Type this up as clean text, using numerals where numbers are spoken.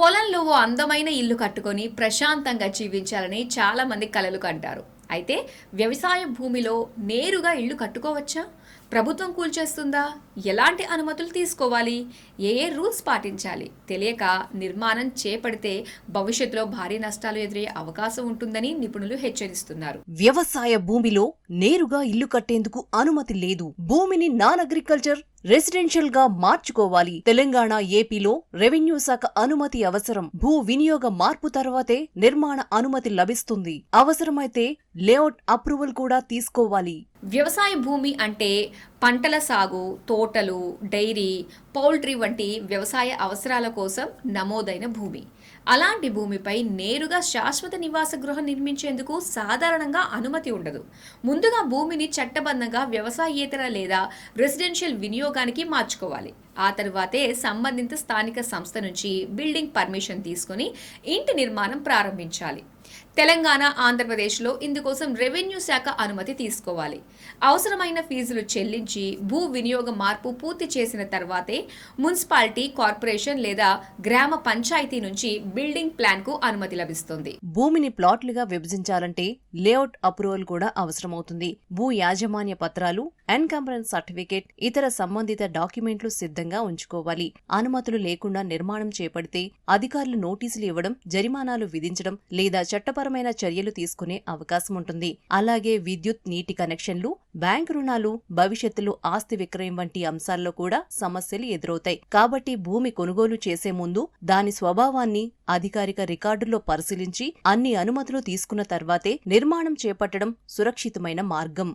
పొలంలో ఓ అందమైన ఇల్లు కట్టుకొని ప్రశాంతంగా జీవించాలని చాలా మంది కలలు కంటారు. అయితే వ్యవసాయ భూమిలో నేరుగా ఇల్లు కట్టుకోవచ్చా? ప్రభుత్వం కూల్చేస్తుందా? ఎలాంటి అనుమతులు తీసుకోవాలి? ఏ రూల్స్ పాటించాలి? తెలియక నిర్మాణం చేపడితే భవిష్యత్తులో భారీ నష్టాలు ఎదురయ్యే అవకాశం ఉంటుందని నిపుణులు హెచ్చరిస్తున్నారు. వ్యవసాయ భూమిలో నేరుగా ఇల్లు కట్టేందుకు అనుమతి లేదు. భూమిని నాన్ అగ్రికల్చర్ రెసిడెన్షియల్ గా మార్చుకోవాలి. తెలంగాణ, ఏపీలో రెవెన్యూ శాఖ అనుమతి అవసరం. భూ వినియోగ మార్పు తర్వాతే నిర్మాణ అనుమతి లభిస్తుంది. అవసరమైతే లేఅవుట్ అప్రూవల్ కూడా తీసుకోవాలి. వ్యవసాయ భూమి అంటే పంటల సాగు, తోటలు, డైరీ, పౌల్ట్రీ వంటి వ్యవసాయ అవసరాల కోసం నమోదైన భూమి. అలాంటి భూమిపై నేరుగా శాశ్వత నివాస గృహం నిర్మించేందుకు సాధారణంగా అనుమతి ఉండదు. ముందుగా భూమిని చట్టబద్ధంగా వ్యవసాయేతర లేదా రెసిడెన్షియల్ వినియోగానికి మార్చుకోవాలి. ఆ తరువాతే సంబంధిత స్థానిక సంస్థ నుంచి బిల్డింగ్ పర్మిషన్ తీసుకుని ఇంటి నిర్మాణం ప్రారంభించాలి. తెలంగాణ, ఆంధ్రప్రదేశ్లో ఇందుకోసం రెవెన్యూ శాఖ అనుమతి తీసుకోవాలి. అవసరమైన ఫీజులు చెల్లించి భూ వినియోగ మార్పు పూర్తి చేసిన తర్వాతే మున్సిపాలిటీ, కార్పొరేషన్ లేదా గ్రామ పంచాయతీ నుంచి బిల్డింగ్ ప్లాన్ కు అనుమతి లభిస్తుంది. భూమిని ప్లాట్లుగా విభజించాలంటే లేఅవుట్ అప్రూవల్ కూడా అవసరమవుతుంది. భూ యాజమాన్య పత్రాలు, ఎన్కంబరెన్స్ సర్టిఫికేట్, ఇతర సంబంధిత డాక్యుమెంట్లు సిద్ధంగా ఉంచుకోవాలి. అనుమతులు లేకుండా నిర్మాణం చేపడితే అధికారులు నోటీసులు ఇవ్వడం, జరిమానాలు విధించడం లేదా చట్టపరమైన చర్యలు తీసుకునే అవకాశం ఉంటుంది. అలాగే విద్యుత్, నీటి కనెక్షన్లు, బ్యాంకు రుణాలు, భవిష్యత్తులో ఆస్తి విక్రయం వంటి అంశాల్లో కూడా సమస్యలు ఎదురవుతాయి. కాబట్టి భూమి కొనుగోలు చేసే ముందు దాని స్వభావాన్ని అధికారిక రికార్డుల్లో పరిశీలించి అన్ని అనుమతులు తీసుకున్న తర్వాతే నిర్మాణం చేపట్టడం సురక్షితమైన మార్గం.